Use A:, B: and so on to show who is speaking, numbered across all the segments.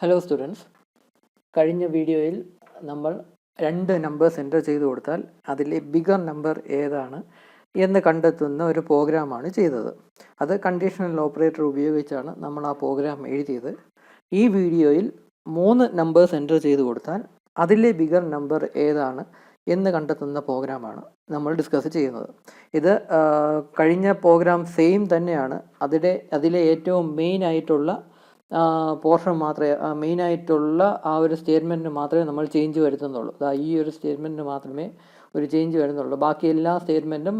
A: Hello students, കഴിഞ്ഞ വീഡിയോയിൽ നമ്മൾ രണ്ട് നമ്പേഴ്സ് എൻ്റർ ചെയ്ത് കൊടുത്താൽ അതിലെ ബിഗർ നമ്പർ ഏതാണ് എന്ന് കണ്ടെത്തുന്ന ഒരു പ്രോഗ്രാമാണ് ചെയ്തത്. അത് കണ്ടീഷണൽ ഓപ്പറേറ്റർ ഉപയോഗിച്ചാണ് നമ്മൾ ആ പ്രോഗ്രാം എഴുതിയത്. ഈ വീഡിയോയിൽ 3 നമ്പേഴ്സ് എൻ്റർ ചെയ്ത് കൊടുത്താൽ അതിലെ ബിഗർ നമ്പർ ഏതാണ് എന്ന് കണ്ടെത്തുന്ന പ്രോഗ്രാമാണ് നമ്മൾ ഡിസ്കസ് ചെയ്യുന്നത്. ഇത് കഴിഞ്ഞ പ്രോഗ്രാം സെയിം തന്നെയാണ്. അതിലെ ഏറ്റവും മെയിൻ ആയിട്ടുള്ള പോർഷൻ മാത്രമേ മെയിനായിട്ടുള്ള ആ ഒരു സ്റ്റേറ്റ്മെൻറ്റിന് മാത്രമേ നമ്മൾ ചേഞ്ച് വരുത്തുന്നുള്ളൂ. ഈ ഒരു സ്റ്റേറ്റ്മെൻറ്റിന് മാത്രമേ ഒരു ചേഞ്ച് വരുന്നുള്ളൂ. ബാക്കി എല്ലാ സ്റ്റേറ്റ്മെൻറ്റും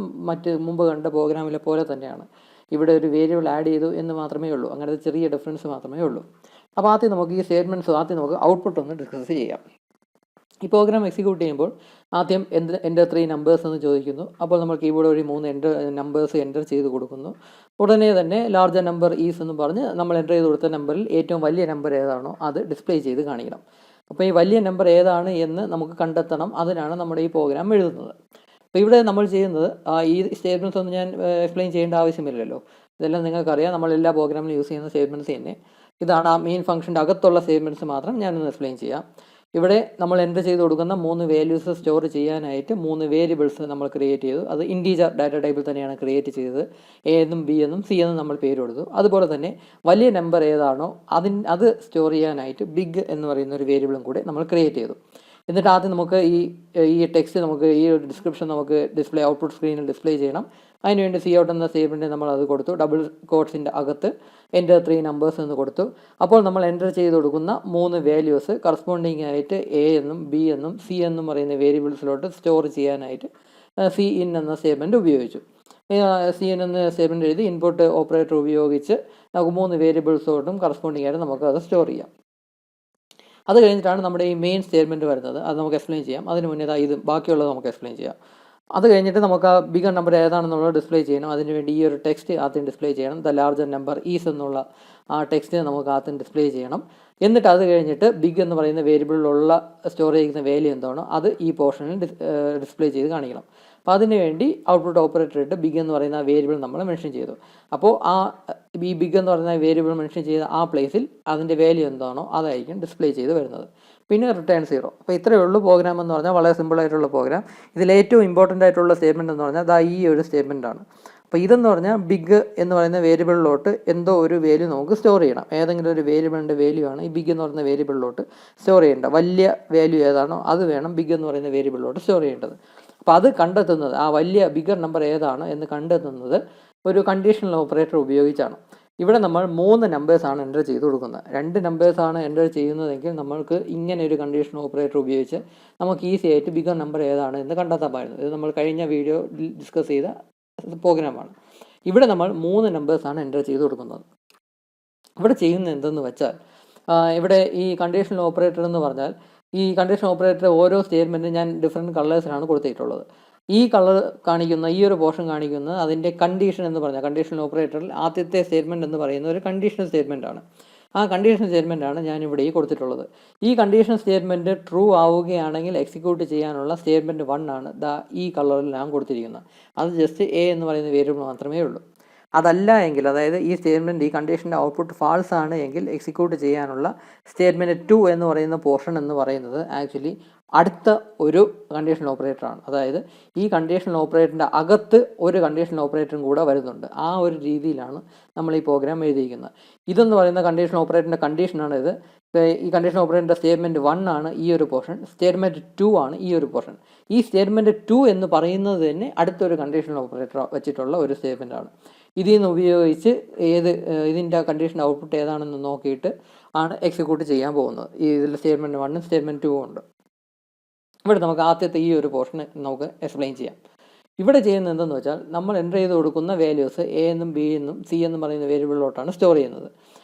A: മുമ്പ് കണ്ട പ്രോഗ്രാമിലെ പോലെ തന്നെയാണ്. ഇവിടെ ഒരു വേരിയബിൾ ആഡ് ചെയ്തു എന്ന് മാത്രമേ ഉള്ളൂ. അങ്ങനത്തെ ചെറിയ ഡിഫറൻസ് മാത്രമേ ഉള്ളൂ. അപ്പോൾ ആദ്യം നമുക്ക് ഈ സ്റ്റേറ്റ്മെൻറ്റ്സ് നമുക്ക് ഔട്ട്പുട്ട് ഒന്ന് ഡിസ്കസ് ചെയ്യാം. ഈ പ്രോഗ്രാം എക്സിക്യൂട്ട് ചെയ്യുമ്പോൾ ആദ്യം എൻ്റർ 3 നമ്പേഴ്സ് എന്ന് ചോദിക്കുന്നു. അപ്പോൾ നമ്മൾ കീബോർഡ് വഴി 3 നമ്പേഴ്സ് എൻ്റർ ചെയ്ത് കൊടുക്കുന്നു. ഉടനെ തന്നെ ലാർജർ നമ്പർ ഈസ് എന്ന് പറഞ്ഞ് നമ്മൾ എൻ്റർ ചെയ്ത് കൊടുത്ത നമ്പറിൽ ഏറ്റവും വലിയ നമ്പർ ഏതാണോ അത് ഡിസ്പ്ലേ ചെയ്ത് കാണിക്കണം. അപ്പോൾ ഈ വലിയ നമ്പർ ഏതാണ് എന്ന് നമുക്ക് കണ്ടെത്തണം. അതിനാണ് നമ്മുടെ ഈ പ്രോഗ്രാം എഴുതുന്നത്. അപ്പോൾ ഇവിടെ നമ്മൾ ചെയ്യുന്നത് ഈ സ്റ്റേറ്റ്മെൻറ്റ്സ് ഒന്നും ഞാൻ എക്സ്പ്ലെയിൻ ചെയ്യേണ്ട ആവശ്യമില്ലല്ലോ. ഇതെല്ലാം നിങ്ങൾക്കറിയാം. നമ്മൾ എല്ലാ പ്രോഗ്രാമിലും യൂസ് ചെയ്യുന്ന സ്റ്റേറ്റ്മെൻറ്റ്സ് തന്നെ. ഇതാണ് ആ മെയിൻ ഫംഗ്ഷൻ്റെ അകത്തുള്ള സ്റ്റേറ്റ്മെൻറ്റ്സ് മാത്രം ഞാനൊന്ന് എക്സ്പ്ലെയിൻ ചെയ്യാം. ഇവിടെ നമ്മൾ എൻ്റർ ചെയ്ത് കൊടുക്കുന്ന 3 വാല്യൂസ് സ്റ്റോർ ചെയ്യാനായിട്ട് 3 വേരിയബിൾസ് നമ്മൾ ക്രിയേറ്റ് ചെയ്തു. അത് ഇൻറ്റീജർ ഡാറ്റ ടൈപ്പിൽ തന്നെയാണ് ക്രിയേറ്റ് ചെയ്തത്. എ എന്നും ബി എന്നും സി എന്നും നമ്മൾ പേര് കൊടുത്തു. അതുപോലെ തന്നെ വലിയ നമ്പർ ഏതാണോ അത് സ്റ്റോർ ചെയ്യാനായിട്ട് ബിഗ് എന്ന് പറയുന്ന ഒരു വേരിയബിളും കൂടെ നമ്മൾ ക്രിയേറ്റ് ചെയ്തു. എന്നിട്ട് ആദ്യം നമുക്ക് ഈ ടെക്സ്റ്റ് നമുക്ക് ഈ ഒരു ഡിസ്ക്രിപ്ഷൻ നമുക്ക് ഔട്ട്പുട്ട് സ്ക്രീനിൽ ഡിസ്പ്ലേ ചെയ്യണം. അതിനുവേണ്ടി സി ഔട്ട് എന്ന സ്റ്റേറ്റ്മെൻറ്റ് നമ്മൾ അത് കൊടുത്തു. ഡബിൾ കോട്ട്സിൻ്റെ അകത്ത് എൻ്റർ 3 നമ്പേഴ്സ് എന്ന് കൊടുത്തു. അപ്പോൾ നമ്മൾ എൻ്റർ ചെയ്ത് കൊടുക്കുന്ന 3 വാല്യൂസ് കറസ്പോണ്ടിങ് ആയിട്ട് എ എന്നും ബി എന്നും സി എന്നും പറയുന്ന വേരിയബിൾസിലോട്ട് സ്റ്റോർ ചെയ്യാനായിട്ട് സി ഇൻ എന്ന സ്റ്റേറ്റ്മെൻറ്റ് ഉപയോഗിച്ചു. സി ഇൻ എന്ന സ്റ്റേറ്റ്മെൻറ്റ് എഴുതി ഇൻപുട്ട് ഓപ്പറേറ്റർ ഉപയോഗിച്ച് നമുക്ക് 3 വേരിയബിൾസോട്ടും കറസ്പോണ്ടിങ് ആയിട്ട് നമുക്കത് സ്റ്റോർ ചെയ്യാം. അത് കഴിഞ്ഞിട്ടാണ് നമ്മുടെ ഈ മെയിൻ സ്റ്റേറ്റ്മെൻറ്റ് വരുന്നത്. അത് നമുക്ക് എക്സ്പ്ലെയിൻ ചെയ്യാം. അതിന് മുന്നേ ഇത് ബാക്കിയുള്ളത് നമുക്ക് എക്സ്പ്ലെയിൻ ചെയ്യാം. അത് കഴിഞ്ഞിട്ട് നമുക്ക് ആ ബിഗർ നമ്പർ ഏതാണെന്നുള്ളത് ഡിസ്പ്ലേ ചെയ്യണം. അതിനുവേണ്ടി ഈ ഒരു ടെക്സ്റ്റ് ആദ്യം ഡിസ്പ്ലേ ചെയ്യണം. ദ ലാർജർ നമ്പർ ഈസ് എന്നുള്ള ആ ടെക്സ്റ്റ് നമുക്ക് ആദ്യം ഡിസ്പ്ലേ ചെയ്യണം. എന്നിട്ട് അത് കഴിഞ്ഞിട്ട് ബിഗ് എന്ന് പറയുന്ന വേരിയബിളിലുള്ള സ്റ്റോർ ചെയ്യുന്ന വാല്യൂ എന്താണോ അത് ഈ പോർഷനിൽ ഡിസ്പ്ലേ ചെയ്ത് കാണിക്കണം. അപ്പോൾ അതിന് വേണ്ടി ഔട്ട്പുട്ട് ഓപ്പറേറ്റർ ഇട്ട് ബിഗ് എന്ന് പറയുന്ന വേരിയബിൾ നമ്മൾ മെൻഷൻ ചെയ്തു. അപ്പോൾ ഈ ബിഗ് എന്ന് പറയുന്ന വേരിയബിൾ മെൻഷൻ ചെയ്ത ആ പ്ലേസിൽ അതിൻ്റെ വാല്യൂ എന്താണോ അതായിരിക്കും ഡിസ്പ്ലേ ചെയ്ത് വരുന്നത്. പിന്നെ റിട്ടേൺ 0. അപ്പോൾ ഇത്രയേ ഉള്ളൂ പ്രോഗ്രാം എന്ന് പറഞ്ഞാൽ. വളരെ സിമ്പിളായിട്ടുള്ള പ്രോഗ്രാം. ഇതിൽ ഏറ്റവും ഇമ്പോർട്ടൻ്റ് ആയിട്ടുള്ള സ്റ്റേറ്റ്മെൻറ്റ് എന്ന് പറഞ്ഞാൽ ഈ ഒരു സ്റ്റേറ്റ്മെൻറ്റാണ്. അപ്പോൾ ഇതെന്ന് പറഞ്ഞാൽ ബിഗ് എന്ന് പറയുന്ന വേരിയബിളിലോട്ട് എന്തോ ഒരു വാല്യൂ നമുക്ക് സ്റ്റോർ ചെയ്യണം. ഏതെങ്കിലും ഒരു വേരിയബിളിൻ്റെ വാല്യൂ ആണ് ഈ ബിഗ് എന്ന് പറയുന്ന വേരിയബിളിലോട്ട് സ്റ്റോർ ചെയ്യേണ്ടത്. വലിയ വാല്യൂ ഏതാണോ അത് വേണം ബിഗ് എന്ന് പറയുന്ന വേരിയബിളിലോട്ട് സ്റ്റോർ ചെയ്യേണ്ടത്. അപ്പോൾ അത് കണ്ടെത്തുന്നത്, ആ വലിയ ബിഗർ നമ്പർ ഏതാണ് എന്ന് കണ്ടെത്തുന്നത് ഒരു കണ്ടീഷണൽ ഓപ്പറേറ്റർ ഉപയോഗിച്ചാണ്. ഇവിടെ നമ്മൾ 3 നമ്പേഴ്സാണ് എൻ്റർ ചെയ്ത് കൊടുക്കുന്നത്. 2 നമ്പേഴ്സാണ് എൻ്റർ ചെയ്യുന്നതെങ്കിൽ നമ്മൾക്ക് ഇങ്ങനെ ഒരു കണ്ടീഷണൽ ഓപ്പറേറ്റർ ഉപയോഗിച്ച് നമുക്ക് ഈസി ആയിട്ട് ബിഗർ നമ്പർ ഏതാണ് എന്ന് കണ്ടെത്താമായിരുന്നു. ഇത് നമ്മൾ കഴിഞ്ഞ വീഡിയോ ഡിസ്കസ് ചെയ്ത പ്രോഗ്രാമാണ്. ഇവിടെ നമ്മൾ 3 നമ്പേഴ്സാണ് എൻ്റർ ചെയ്ത് കൊടുക്കുന്നത്. ഇവിടെ ചെയ്യുന്നത് എന്തെന്ന് വെച്ചാൽ, ഇവിടെ ഈ കണ്ടീഷണൽ ഓപ്പറേറ്റർ എന്ന് പറഞ്ഞാൽ ഈ കണ്ടീഷൻ ഓപ്പറേറ്റർ ഓരോ സ്റ്റേറ്റ്മെൻറ്റും ഞാൻ ഡിഫറെൻറ്റ് കളേഴ്സിലാണ് കൊടുത്തിട്ടുള്ളത്. ഈ കളർ കാണിക്കുന്ന ഈ ഒരു പോർഷൻ കാണിക്കുന്നത് അതിൻ്റെ കണ്ടീഷൻ എന്ന് പറഞ്ഞാൽ കണ്ടീഷണൽ ഓപ്പറേറ്ററിൽ ആദ്യത്തെ സ്റ്റേറ്റ്മെൻറ്റ് എന്ന് പറയുന്ന ഒരു കണ്ടീഷണൽ സ്റ്റേറ്റ്മെൻ്റ് ആണ്. ആ കണ്ടീഷണൽ സ്റ്റേറ്റ്മെൻ്റ് ആണ് ഞാനിവിടെ ഈ കൊടുത്തിട്ടുള്ളത്. ഈ കണ്ടീഷണൽ സ്റ്റേറ്റ്മെൻറ്റ് ട്രൂ ആവുകയാണെങ്കിൽ എക്സിക്യൂട്ട് ചെയ്യാനുള്ള സ്റ്റേറ്റ്മെൻറ്റ് 1 ആണ് ഈ കളറിൽ ഞാൻ കൊടുത്തിരിക്കുന്നത്. അത് ജസ്റ്റ് എ എന്ന് പറയുന്ന വേരിയബിൾ മാത്രമേ ഉള്ളൂ. അതല്ല എങ്കിൽ, അതായത് ഈ സ്റ്റേറ്റ്മെൻറ്റ് ഈ കണ്ടീഷൻ്റെ ഔട്ട്പുട്ട് ഫാൾസ് ആണ് എങ്കിൽ എക്സിക്യൂട്ട് ചെയ്യാനുള്ള സ്റ്റേറ്റ്മെൻറ്റ് 2 എന്ന് പറയുന്ന പോർഷൻ എന്ന് പറയുന്നത് ആക്ച്വലി അടുത്ത ഒരു കണ്ടീഷണൽ ഓപ്പറേറ്ററാണ്. അതായത് ഈ കണ്ടീഷണൽ ഓപ്പറേറ്ററിൻ്റെ അകത്ത് ഒരു കണ്ടീഷണൽ ഓപ്പറേറ്ററും കൂടെ വരുന്നുണ്ട്. ആ ഒരു രീതിയിലാണ് നമ്മൾ ഈ പ്രോഗ്രാം എഴുതിയിരിക്കുന്നത്. ഇതെന്ന് പറയുന്ന കണ്ടീഷണൽ ഓപ്പറേറ്ററിൻ്റെ കണ്ടീഷനാണ് ഇത്. ഈ കണ്ടീഷൻ ഓപ്പറേറ്ററിൻ്റെ സ്റ്റേറ്റ്മെൻറ്റ് 1 ആണ് ഈ ഒരു പോർഷൻ. സ്റ്റേറ്റ്മെൻറ്റ് 2 ആണ് ഈ ഒരു പോർഷൻ. ഈ സ്റ്റേറ്റ്മെൻറ്റ് 2 എന്ന് പറയുന്നത് തന്നെ അടുത്തൊരു കണ്ടീഷണൽ ഓപ്പറേറ്റർ വെച്ചിട്ടുള്ള ഒരു സ്റ്റേറ്റ്മെൻ്റ് ആണ്. ഇതിൽ നിന്ന് ഉപയോഗിച്ച് ഇതിൻ്റെ കണ്ടീഷൻ ഔട്ട്പുട്ട് ഏതാണെന്ന് നോക്കിയിട്ട് ആണ് എക്സിക്യൂട്ട് ചെയ്യാൻ പോകുന്നത്. ഇതിൽ സ്റ്റേറ്റ്മെൻറ്റ് 1 സ്റ്റേറ്റ്മെൻറ്റ് 2 ഉണ്ട്. ഇവിടെ നമുക്ക് ആദ്യത്തെ ഈ ഒരു പോർഷൻ നമുക്ക് എക്സ്പ്ലെയിൻ ചെയ്യാം. ഇവിടെ ചെയ്യുന്നത് എന്തെന്ന് വെച്ചാൽ, നമ്മൾ എൻ്റർ ചെയ്ത് കൊടുക്കുന്ന വാല്യൂസ് എ എന്നും ബി എന്നും സി എന്നും പറയുന്ന വേരിയബിളിലോട്ടാണ് സ്റ്റോർ ചെയ്യുന്നത്.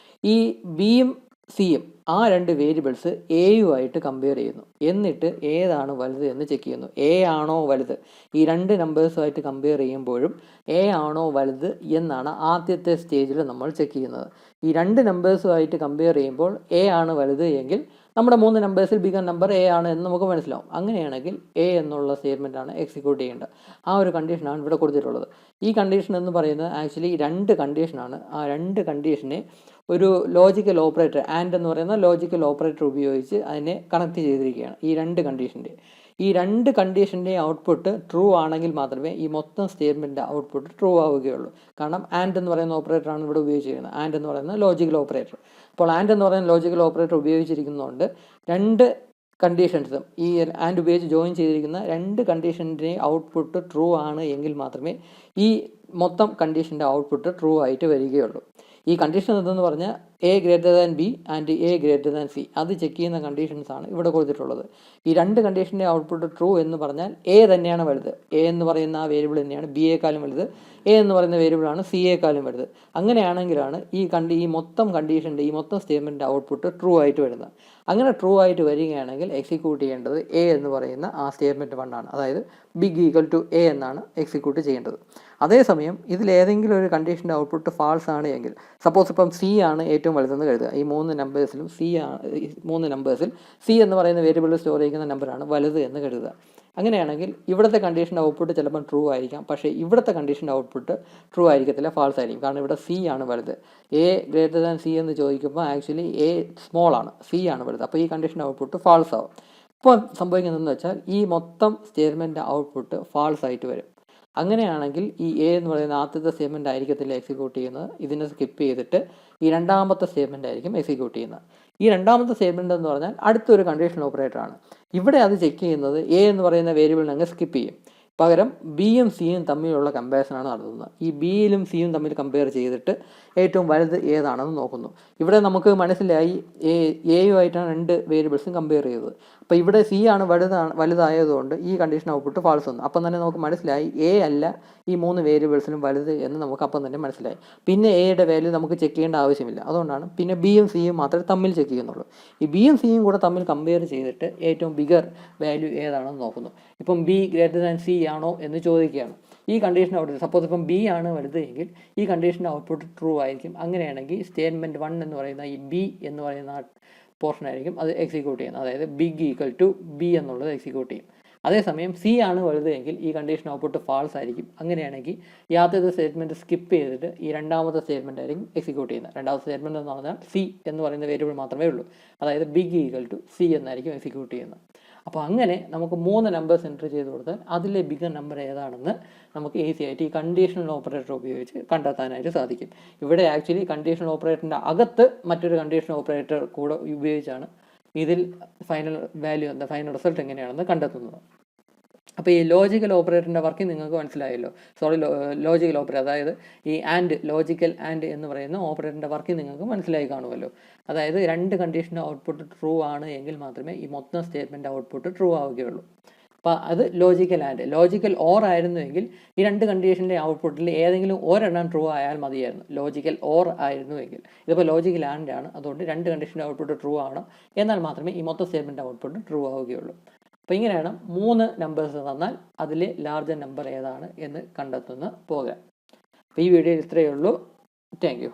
A: ഈ ബിയും സിയും ആ 2 വേരിയബിൾസ് എയുമായിട്ട് കമ്പയർ ചെയ്യുന്നു. എന്നിട്ട് ഏതാണ് വലുത് എന്ന് ചെക്ക് ചെയ്യുന്നു. എ ആണോ വലുത്? ഈ 2 നമ്പേഴ്സുമായിട്ട് കമ്പയർ ചെയ്യുമ്പോഴും എ ആണോ വലുത് എന്നാണ് ആദ്യത്തെ സ്റ്റേജിൽ നമ്മൾ ചെക്ക് ചെയ്യുന്നത്. ഈ 2 നമ്പേഴ്സുമായിട്ട് കമ്പയർ ചെയ്യുമ്പോൾ എ ആണ് വലുത് എങ്കിൽ നമ്മുടെ 3 നമ്പേഴ്സിൽ ബിഗർ നമ്പർ എ ആണ് എന്ന് നമുക്ക് മനസ്സിലാവും. അങ്ങനെയാണെങ്കിൽ എ എന്നുള്ള സ്റ്റേറ്റ്മെൻറ്റാണ് എക്സിക്യൂട്ട് ചെയ്യേണ്ടത്. ആ ഒരു കണ്ടീഷനാണ് ഇവിടെ കൊടുത്തിട്ടുള്ളത്. ഈ കണ്ടീഷൻ എന്ന് പറയുന്നത് ആക്ച്വലി 2 കണ്ടീഷനാണ്. ആ 2 കണ്ടീഷനെ ഒരു ലോജിക്കൽ ഓപ്പറേറ്റർ, ആൻഡ് എന്ന് പറയുന്ന ലോജിക്കൽ ഓപ്പറേറ്റർ ഉപയോഗിച്ച് അതിനെ കണക്ട് ചെയ്തിരിക്കുകയാണ്. ഈ 2 കണ്ടീഷൻ്റെ കണ്ടീഷൻ്റെ ഔട്ട്പുട്ട് ട്രൂ ആണെങ്കിൽ മാത്രമേ ഈ മൊത്തം സ്റ്റേറ്റ്മെൻറ്റിൻ്റെ ഔട്ട്പുട്ട് ട്രൂ ആവുകയുള്ളൂ. കാരണം ആൻഡ് എന്ന് പറയുന്ന ഓപ്പറേറ്ററാണ് ഇവിടെ ഉപയോഗിച്ചിരിക്കുന്നത്. ആൻഡ് എന്ന് പറയുന്ന ലോജിക്കൽ ഓപ്പറേറ്റർ. അപ്പോൾ ആൻഡ് എന്ന് പറയുന്ന ലോജിക്കൽ ഓപ്പറേറ്റർ ഉപയോഗിച്ചിരിക്കുന്നതുകൊണ്ട് 2 കണ്ടീഷൻസും ഈ ആൻഡ് ഉപയോഗിച്ച് ജോയിൻ ചെയ്തിരിക്കുന്ന 2 കണ്ടീഷൻ്റെ ഔട്ട്പുട്ട് ട്രൂ ആണ് എങ്കിൽ മാത്രമേ ഈ മൊത്തം കണ്ടീഷൻ്റെ ഔട്ട്പുട്ട് ട്രൂ ആയിട്ട് വരികയുള്ളൂ. ഈ കണ്ടീഷൻ എന്തെന്ന് പറഞ്ഞാൽ A greater than B and A greater than C, അത് ചെക്ക് ചെയ്യുന്ന കണ്ടീഷൻസാണ് ഇവിടെ കൊടുത്തിട്ടുള്ളത്. ഈ 2 കണ്ടീഷൻ്റെ ഔട്ട്പുട്ട് ട്രൂ എന്ന് പറഞ്ഞാൽ എ തന്നെയാണ് വലുത്. എ എന്ന് പറയുന്ന ആ വേരിയബിൾ തന്നെയാണ് ബി യെക്കാളും വലുത്. എ എന്ന് പറയുന്ന വേരിയബിളാണ് സി യെക്കാളും വലുത്. അങ്ങനെയാണെങ്കിലാണ് ഈ മൊത്തം കണ്ടീഷൻ്റെ ഈ മൊത്തം സ്റ്റേറ്റ്മെൻറ്റിൻ്റെ ഔട്ട്പുട്ട് ട്രൂ ആയിട്ട് വരുന്നത്. അങ്ങനെ ട്രൂ ആയിട്ട് വരികയാണെങ്കിൽ എക്സിക്യൂട്ട് ചെയ്യേണ്ടത് എ എന്ന് പറയുന്ന ആ സ്റ്റേറ്റ്മെൻറ്റ് 1 ആണ്. അതായത് ബിഗ് ഈക്വൽ ടു എ എന്നാണ് എക്സിക്യൂട്ട് ചെയ്യേണ്ടത്. അതേസമയം ഇതിലേതെങ്കിലും ഒരു കണ്ടീഷൻ്റെ ഔട്ട്പുട്ട് ഫാൾസ് ആണ് എങ്കിൽ, സപ്പോസ് ഇപ്പം സി ആണ് ഏറ്റവും വലുതെന്ന് കരുതുക. ഈ 3 നമ്പേഴ്സിലും 3 നമ്പേഴ്സിൽ സി എന്ന് പറയുന്ന വേരിയബിളിൽ സ്റ്റോർ ചെയ്യുന്ന നമ്പറാണ് വലുത് എന്ന് കരുതുക. അങ്ങനെയാണെങ്കിൽ ഇവിടുത്തെ കണ്ടീഷൻ്റെ ഔട്ട്പുട്ട് ചിലപ്പം ട്രൂ ആയിരിക്കാം, പക്ഷേ ഇവിടുത്തെ കണ്ടീഷൻ്റെ ഔട്ട്പുട്ട് ട്രൂ ആയിരിക്കത്തില്ല, ഫാൾസ് ആയിരിക്കും. കാരണം ഇവിടെ സി ആണ് വലുത്. എ ഗ്രേറ്റർ ദാൻ സി എന്ന് ചോദിക്കുമ്പോൾ ആക്ച്വലി എ സ്മോൾ ആണ്, സി ആണ് വലുത്. അപ്പോൾ ഈ കണ്ടീഷൻ്റെ ഔട്ട്പുട്ട് ഫാൾസ് ആവും. ഇപ്പോൾ സംഭവിക്കുന്നതെന്ന് വെച്ചാൽ ഈ മൊത്തം സ്റ്റേറ്റ്മെൻറ്റ് ഔട്ട്പുട്ട് ഫാൾസ് ആയിട്ട് വരും. അങ്ങനെയാണെങ്കിൽ ഈ എ എന്ന് പറയുന്ന ആദ്യത്തെ സ്റ്റേറ്റ്മെൻറ്റ് ആയിരിക്കത്തില്ല എക്സിക്യൂട്ട് ചെയ്യുന്നത്. ഇതിനെ സ്കിപ്പ് ചെയ്തിട്ട് ഈ രണ്ടാമത്തെ സ്റ്റേറ്റ്മെൻറ്റ് ആയിരിക്കും എക്സിക്യൂട്ട് ചെയ്യുന്നത്. ഈ രണ്ടാമത്തെ സ്റ്റേറ്റ്മെൻറ്റ് എന്ന് പറഞ്ഞാൽ അടുത്തൊരു കണ്ടീഷൻ ഓപ്പറേറ്ററാണ്. ഇവിടെ അത് ചെക്ക് ചെയ്യുന്നത് എ എന്ന് പറയുന്ന വേരിയബിളിനെ അങ്ങ് സ്കിപ്പ് ചെയ്യും. പകരം ബിയും സിയും തമ്മിലുള്ള കമ്പാരിസനാണ് നടത്തുന്നത്. ഈ ബിയിലും സിയും തമ്മിൽ കമ്പയർ ചെയ്തിട്ട് ഏറ്റവും വലുത് ഏതാണെന്ന് നോക്കുന്നു. ഇവിടെ നമുക്ക് മനസ്സിലായി എയുമായിട്ടാണ് 2 വേരിയബിൾസും കമ്പയർ ചെയ്തത്. അപ്പോൾ ഇവിടെ സി ആണ് വലുതായതുകൊണ്ട് ഈ കണ്ടീഷൻ ഔട്ട്പുട്ട് ഫാൾസ് വന്നു. അപ്പം തന്നെ നമുക്ക് മനസ്സിലായി എ അല്ല ഈ 3 വേരിയബിൾസിലും വലുത് എന്ന് നമുക്ക് അപ്പം തന്നെ മനസ്സിലായി. പിന്നെ എയുടെ വാല്യൂ നമുക്ക് ചെക്ക് ചെയ്യേണ്ട ആവശ്യമില്ല. അതുകൊണ്ടാണ് പിന്നെ ബിയും സിയും മാത്രമേ തമ്മിൽ ചെക്ക് ചെയ്യുന്നുള്ളൂ. ഈ ബിയും സിയും കൂടെ തമ്മിൽ കമ്പയർ ചെയ്തിട്ട് ഏറ്റവും ബിഗർ വാല്യൂ ഏതാണെന്ന് നോക്കുന്നു. ഇപ്പം ബി ഗ്രേറ്റർ ദാൻ സി ആണോ എന്ന് ചോദിക്കുകയാണ്. ഈ കണ്ടീഷൻ ഔട്ട്പുട്ട് സപ്പോസ് ഇപ്പം ബി ആണ് വലുത് എങ്കിൽ ഈ കണ്ടീഷൻ്റെ ഔട്ട്പുട്ട് ട്രൂ ആയിരിക്കും. അങ്ങനെയാണെങ്കിൽ സ്റ്റേറ്റ്മെൻറ്റ് 1 എന്ന് പറയുന്ന ഈ ബി എന്ന് പറയുന്ന പോർഷൻ ആയിരിക്കും അത് എക്സിക്യൂട്ട് ചെയ്യുന്നത്. അതായത് ബിഗ് ഈക്വൽ ടു ബി എന്നുള്ളത് എക്സിക്യൂട്ട് ചെയ്യും. അതേസമയം സി ആണ് വലുത് എങ്കിൽ ഈ കണ്ടീഷൻ ഔട്ട്പുട്ട് ഫാൾസ് ആയിരിക്കും. അങ്ങനെയാണെങ്കിൽ ഈ ആദ്യത്തെ സ്റ്റേറ്റ്മെൻറ്റ് സ്കിപ്പ് ചെയ്തിട്ട് ഈ രണ്ടാമത്തെ സ്റ്റേറ്റ്മെൻറ്റ് ആയിരിക്കും എക്സിക്യൂട്ട് ചെയ്യുന്നത്. രണ്ടാമത്തെ സ്റ്റേറ്റ്മെൻറ്റ് എന്ന് പറഞ്ഞാൽ സി എന്ന് പറയുന്ന വേരിയബിൾ മാത്രമേ ഉള്ളൂ. അതായത് ബിഗ് ഈക്വൽ ടു സി എന്നായിരിക്കും എക്സിക്യൂട്ട് ചെയ്യുന്നത്. അപ്പോൾ അങ്ങനെ നമുക്ക് 3 നമ്പേഴ്സ് എൻ്റർ ചെയ്ത് കൊടുത്താൽ അതിലെ ബിഗർ നമ്പർ ഏതാണെന്ന് നമുക്ക് ഈസി ആയിട്ട് ഈ കണ്ടീഷണൽ ഓപ്പറേറ്റർ ഉപയോഗിച്ച് കണ്ടെത്താനായിട്ട് സാധിക്കും. ഇവിടെ ആക്ച്വലി കണ്ടീഷണൽ ഓപ്പറേറ്ററിൻ്റെ അകത്ത് മറ്റൊരു കണ്ടീഷണൽ ഓപ്പറേറ്റർ കൂടെ ഉപയോഗിച്ചാണ് ഇതിൽ ഫൈനൽ വാല്യൂ ഫൈനൽ റിസൾട്ട് എങ്ങനെയാണെന്ന് കണ്ടെത്തുന്നത്. അപ്പോൾ ഈ ലോജിക്കൽ ഓപ്പറേറ്ററിൻ്റെ വർക്ക് നിങ്ങൾക്ക് മനസ്സിലായല്ലോ. ലോജിക്കൽ ഓപ്പറേറ്റർ, അതായത് ഈ ലോജിക്കൽ ആൻഡ് എന്ന് പറയുന്ന ഓപ്പറേറ്ററിൻ്റെ വർക്ക് നിങ്ങൾക്ക് മനസ്സിലായി കാണുമല്ലോ. അതായത് 2 കണ്ടീഷൻ്റെ ഔട്ട്പുട്ട് ട്രൂ ആണ് എങ്കിൽ മാത്രമേ ഈ മൊത്തം സ്റ്റേറ്റ്മെൻറ്റ് ഔട്ട്പുട്ട് ട്രൂ ആവുകയുള്ളൂ. അപ്പോൾ അത് ലോജിക്കൽ ആൻഡ്. ലോജിക്കൽ ഓർ ആയിരുന്നുവെങ്കിൽ ഈ 2 കണ്ടീഷൻ്റെ ഔട്ട്പുട്ടിൽ ഏതെങ്കിലും ഒരെണ്ണം ട്രൂ ആയാൽ മതിയായിരുന്നു. ലോജിക്കൽ ഓർ ആയിരുന്നുവെങ്കിൽ. ഇതിപ്പോൾ ലോജിക്കൽ ആൻഡ് ആണ്, അതുകൊണ്ട് 2 കണ്ടീഷൻ്റെ ഔട്ട്പുട്ട് ട്രൂ ആവണം. എന്നാൽ മാത്രമേ ഈ മൊത്തം സ്റ്റേറ്റ്മെൻറ്റ് ഔട്ട്പുട്ട് ട്രൂ ആവുകയുള്ളൂ. അപ്പോൾ ഇങ്ങനെയാണ് 3 നമ്പേഴ്സ് തന്നാൽ അതിലെ ലാർജർ നമ്പർ ഏതാണ് എന്ന് കണ്ടെത്തുന്ന പ്രോഗ്രാം. അപ്പോൾ ഈ വീഡിയോയിൽ ഇത്രയേ ഉള്ളൂ. Thank you.